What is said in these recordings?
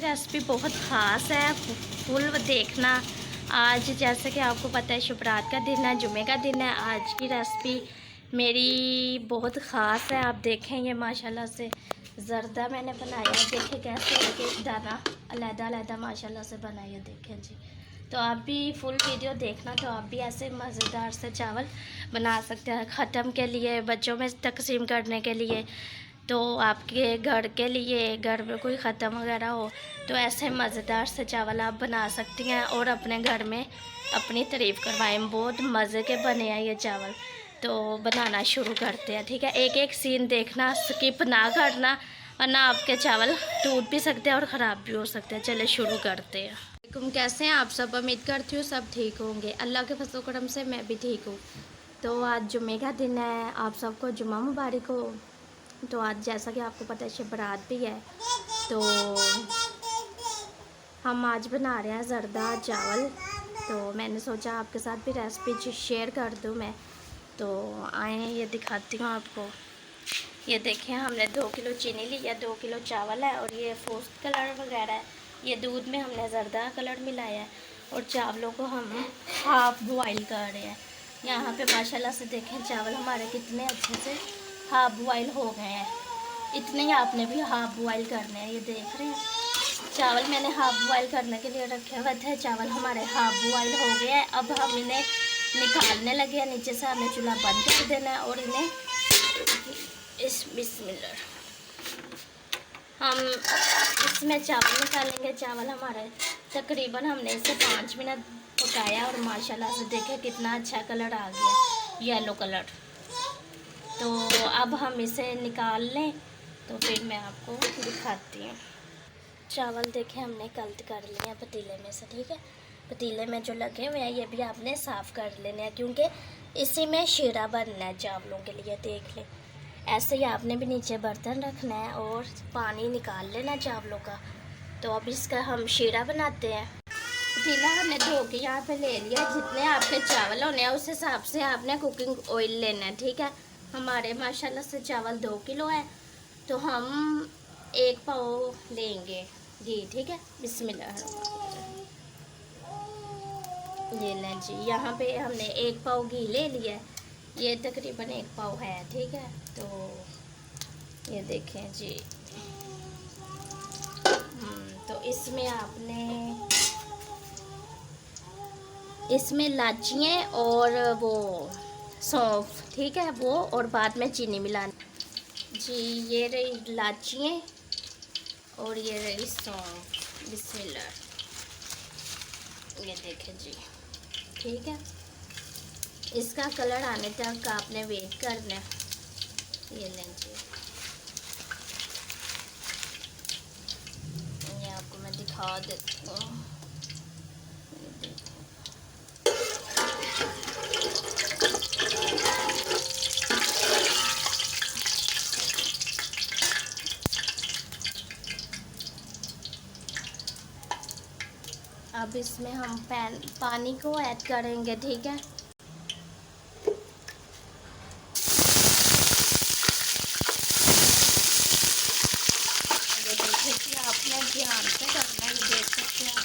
Recipe बहुत ख़ास है, फुल देखना। आज जैसे कि आपको पता है शुभरात का दिन है, जुमे का दिन है। आज की रेसिपी मेरी बहुत ख़ास है। आप देखें ये माशाल्लाह से ज़र्दा मैंने बनाया है। देखें कैसे एक एक दाना अलग-अलग माशाल्लाह से बनाया, देखें जी। तो आप भी फुल वीडियो देखना, तो आप भी ऐसे मज़ेदार से चावल बना सकते हैं। ख़त्म के लिए, बच्चों में तकसीम करने के लिए, तो आपके घर के लिए, घर में कोई ख़त्म वगैरह हो तो ऐसे मज़ेदार से चावल आप बना सकती हैं और अपने घर में अपनी तारीफ़ करवाएं। बहुत मज़े के बने हैं ये चावल। तो बनाना शुरू करते हैं, ठीक है। एक एक सीन देखना, स्किप ना करना, वरना आपके चावल टूट भी सकते हैं और ख़राब भी हो सकते हैं। चले शुरू करते हैं। कैसे हैं आप सब? उम्मीद करती हूँ सब ठीक होंगे। अल्लाह के फजल करम से मैं भी ठीक हूँ। तो आज जुमे का दिन है, आप सबको जुमा मुबारक हो। तो आज जैसा कि आपको पता है शिवरात भी है, तो हम आज बना रहे हैं ज़र्दा चावल। तो मैंने सोचा आपके साथ भी रेसिपी शेयर कर दूं मैं। तो आए ये दिखाती हूँ आपको। ये देखें, हमने 2 किलो चीनी ली है, 2 किलो चावल है और ये फूड कलर वगैरह है। ये दूध में हमने ज़र्दा कलर मिलाया है और चावलों को हम हाफ़ बॉयल कर रहे हैं। यहाँ पे माशाल्लाह से देखें चावल हमारे कितने अच्छे से हाफ़ बॉयल हो गए हैं। इतने ही आपने भी हाफ़ बॉयल करने हैं। ये देख रहे हैं चावल मैंने हाफ़ बॉयल करने के लिए रखे हुए थे। चावल हमारे हाफ़ बॉयल हो गए हैं। अब हम इन्हें निकालने लगे हैं। नीचे से हमें चूल्हा बंद कर देना है और इन्हें बिस्मिल्लाह हम इसमें चावल निकालेंगे। चावल हमारे तकरीबन हमने इसे 5 मिनट पकाया और माशाल्लाह से देखें कितना अच्छा कलर आ गया, येलो कलर। तो अब हम इसे निकाल लें तो फिर मैं आपको दिखाती हूँ। चावल देखें हमने कल्ट कर लिए हैं पतीले में से, ठीक है। पतीले में जो लगे हुए हैं ये भी आपने साफ़ कर लेने हैं, क्योंकि इसी में शीरा बनना है चावलों के लिए। देख लें ऐसे ही आपने भी नीचे बर्तन रखना है और पानी निकाल लेना चावलों का। तो अब इसका हम शीरा बनाते हैं। पतीला हमने धो के यहाँ पे ले लिया। जितने आपके चावल होने हैं उस हिसाब से आपने कुकिंग ऑयल लेना है, ठीक है। हमारे माशाल्लाह से चावल 2 किलो है, तो हम 1 पाव लेंगे जी, ठीक है। बिस्मिल्लाह, ये लें जी। यहाँ पे हमने 1 पाव घी ले लिया है। ये तकरीबन 1 पाव है, ठीक है। तो ये देखें जी। तो इसमें इलाचियाँ और वो सौंफ, ठीक है, वो और बाद में चीनी मिलाना जी। ये रही इलाचियाँ और ये रही सौंफ। बिस्मिल्लाह, ये देखें जी, ठीक है। इसका कलर आने तक आपने वेट करना है। ये लें जी, ये आपको मैं दिखा देती हूँ। अब इसमें हम पानी को ऐड करेंगे, ठीक है। ये देखिए कि आपने ध्यान से करना है, ये देख सकते हैं।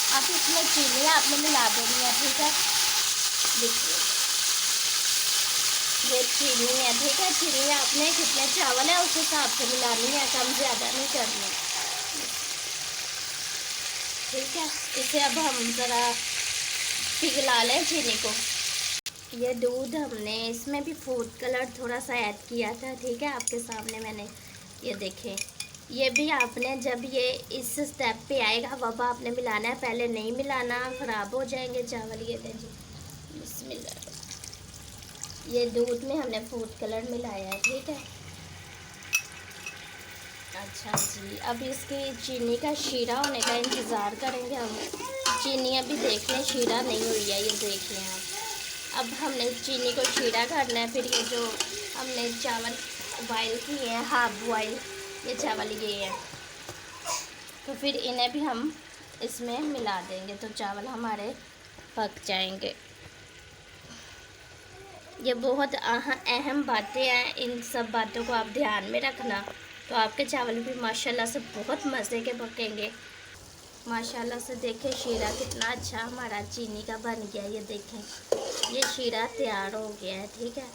अब इसमें चीनी आपने मिला देनी है, ठीक है। देखिए ये चीनी है, ठीक है। चीनी आपने कितने चावल है उस हिसाब से मिलानी है, कम ज़्यादा नहीं करनी, ठीक है। इसे अब हम ज़रा पिघला लें चीनी को। ये दूध हमने इसमें भी फूड कलर थोड़ा सा ऐड किया था, ठीक है। आपके सामने मैंने ये देखें, ये भी आपने जब ये इस स्टेप पे आएगा वब आपने मिलाना है, पहले नहीं मिलाना, ख़राब हो जाएंगे चावल। ये ले जी, बिस्मिल्लाह। ये दूध में हमने फूड कलर मिलाया है, ठीक है। अच्छा जी, अब इसकी चीनी का शीरा होने का इंतज़ार करेंगे हम। चीनी अभी देख लें शीरा नहीं हुई है, ये देख लें आप। अब हमने चीनी को शीरा करना है। फिर ये जो हमने चावल बॉयल किए हैं हाफ बॉयल, ये चावल ये हैं, तो फिर इन्हें भी हम इसमें मिला देंगे तो चावल हमारे पक जाएंगे। ये बहुत अहम बातें हैं, इन सब बातों को आप ध्यान में रखना, तो आपके चावल भी माशाल्लाह से बहुत मज़े के पकेंगे। माशाल्लाह से देखें शीरा कितना अच्छा हमारा चीनी का बन गया। ये देखें ये शीरा तैयार हो गया है, ठीक है।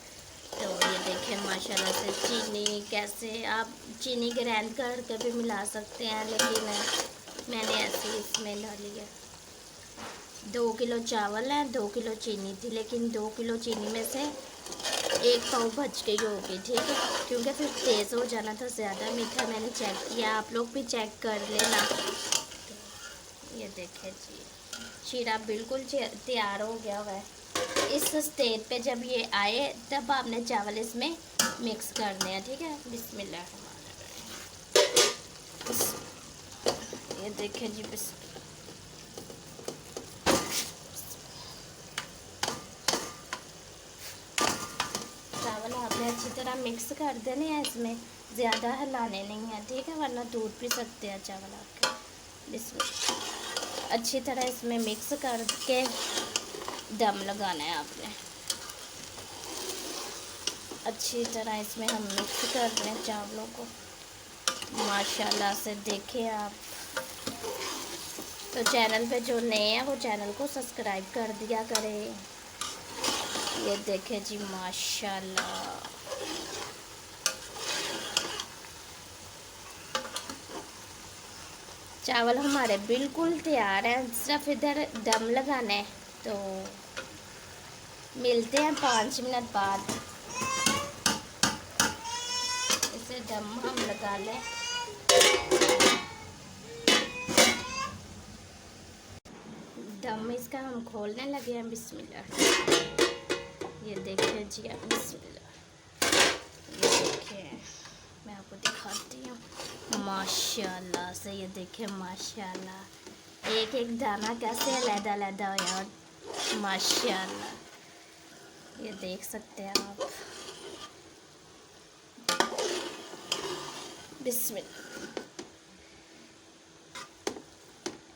तो ये देखें माशाल्लाह से चीनी, कैसे आप चीनी ग्राइंड करके भी मिला सकते हैं, लेकिन मैंने ऐसे ही इसमें डाली है। 2 किलो चावल है, 2 किलो चीनी थी, लेकिन 2 किलो चीनी में से 1 पाव बच गई होगी, ठीक है, क्योंकि फिर तेज़ हो जाना था ज़्यादा मीठा। मैंने चेक किया, आप लोग भी चेक कर लेना। तो ये देखें जी शीरा बिल्कुल तैयार हो गया हुआ है। इस स्टेज पे जब ये आए तब आपने चावल इसमें मिक्स करने हैं, ठीक है। बिस्मिल्लाह, ये देखें जी चावल आपने अच्छी तरह मिक्स कर देने हैं, इसमें ज़्यादा हिलाने नहीं है, ठीक है, वरना टूट भी सकते हैं चावल आपके। इसमें अच्छी तरह इसमें मिक्स करके दम लगाना है आपने। अच्छी तरह इसमें हम मिक्स कर रहे हैं चावलों को, माशाल्लाह से देखें आप। तो चैनल पे जो नए हैं वो चैनल को सब्सक्राइब कर दिया करें। ये देखें जी माशाल्लाह, चावल हमारे बिल्कुल तैयार हैं, सिर्फ इधर दम लगाना है। तो मिलते हैं 5 मिनट बाद, इसे दम हम लगा लें। दम इसका हम खोलने लगे हैं। बिस्मिल्लाह, ये देखिए जी आप, बिस्मिल्लाह, ये देखिए मैं आपको दिखाती हूँ माशाल्लाह से। ये देखिए माशाल्लाह, एक एक दाना कैसे अलग-अलग हो यार, माशाल्लाह, ये देख सकते हैं आप। बिस्मिल्लाह,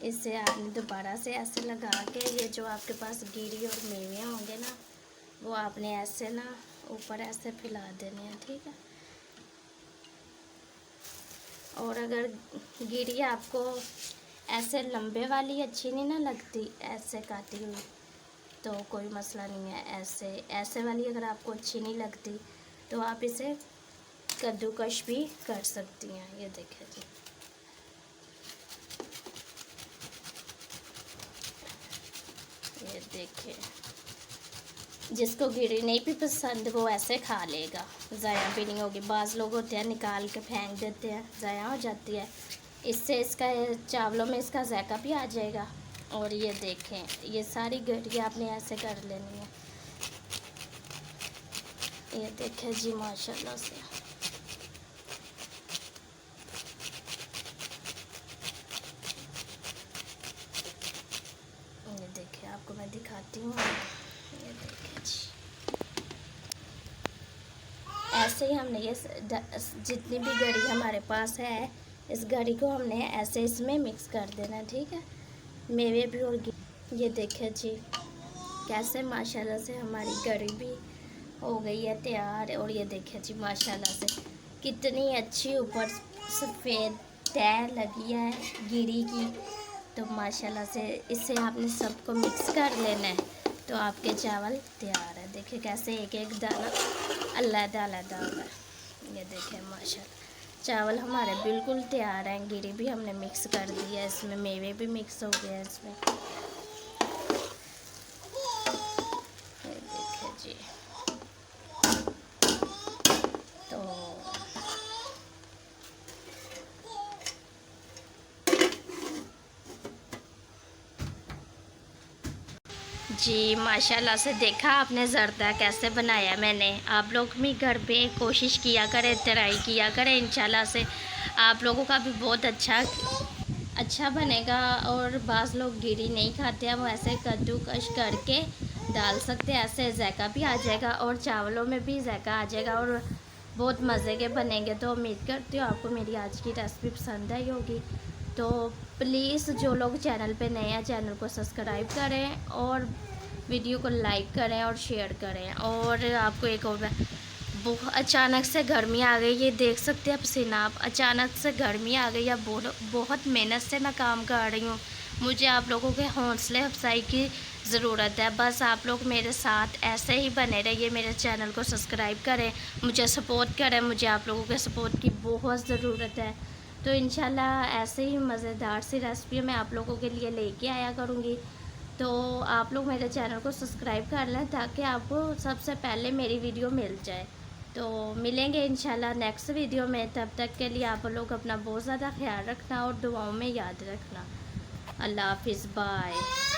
इसे आपने दोबारा से ऐसे लगा के, ये जो आपके पास गिरी और मेवे होंगे ना, वो आपने ऐसे ना ऊपर ऐसे फैला देने हैं, ठीक है। और अगर गिरी आपको ऐसे लंबे वाली अच्छी नहीं ना लगती, ऐसे काटी हुई, तो कोई मसला नहीं है। ऐसे वाली अगर आपको अच्छी नहीं लगती तो आप इसे कद्दूकश भी कर सकती हैं। ये देखें जी, ये देखिए, जिसको गिरी नहीं भी पसंद वो ऐसे खा लेगा, ज़ाया भी नहीं होगी। बाज़ लोग होते हैं निकाल के फेंक देते हैं, ज़ाया हो जाती है। इससे इसका चावलों में इसका जायका भी आ जाएगा। और ये देखें, ये सारी गिरी आपने ऐसे कर लेनी है। ये देखें जी माशाल्लाह से, ये देखिए आपको मैं दिखाती हूँ। ये देखिए जी, ऐसे ही हमने ये जितनी भी गरी हमारे पास है, इस गरी को हमने ऐसे इसमें मिक्स कर देना, ठीक है। मेवे भी और ये देखें जी कैसे माशाल्लाह से हमारी गरी भी हो गई है तैयार। और ये देखें जी माशाल्लाह से कितनी अच्छी ऊपर सफ़ेद तह लगी है गिरी की। तो माशाल्लाह से इसे आपने सबको मिक्स कर लेना है, तो आपके चावल तैयार है। देखिए कैसे एक एक दाना अलग-अलग होगा। ये देखें माशाल्लाह, चावल हमारे बिल्कुल तैयार हैं। गिरी भी हमने मिक्स कर दी है, इसमें मेवे भी मिक्स हो गए हैं इसमें। ये देखें जी, तो जी माशाल्लाह से देखा आपने ज़र्दा कैसे बनाया मैंने। आप लोग भी घर पे कोशिश किया करें, ट्राई किया करें, इंशाल्लाह से आप लोगों का भी बहुत अच्छा बनेगा। और बाज़ लोग गिरी नहीं खाते हैं, वो ऐसे कद्दूकश करके डाल सकते हैं, ऐसे जायका भी आ जाएगा और चावलों में भी जायका आ जाएगा और बहुत मज़े के बनेंगे। तो उम्मीद करती हूँ आपको मेरी आज की रेसिपी पसंद आई होगी। तो प्लीज़ जो लोग चैनल पे नए हैं चैनल को सब्सक्राइब करें और वीडियो को लाइक करें और शेयर करें। और आपको एक और बहुत अचानक से गर्मी आ गई, ये देख सकते हैं पसीना आप, अचानक से गर्मी आ गई है। बहुत मेहनत से मैं काम कर रही हूँ। मुझे आप लोगों के हौसले अफजाई की ज़रूरत है। बस आप लोग मेरे साथ ऐसे ही बने रहिए, मेरे चैनल को सब्सक्राइब करें, मुझे सपोर्ट करें। मुझे आप लोगों के सपोर्ट की बहुत ज़रूरत है। तो इंशाल्लाह ऐसे ही मज़ेदार सी रेसिपी मैं आप लोगों के लिए लेके आया करूँगी। तो आप लोग मेरे चैनल को सब्सक्राइब कर लें ताकि आपको सबसे पहले मेरी वीडियो मिल जाए। तो मिलेंगे इंशाल्लाह नेक्स्ट वीडियो में। तब तक के लिए आप लोग अपना बहुत ज़्यादा ख्याल रखना और दुआओं में याद रखना। अल्लाह हाफिज़, बाय।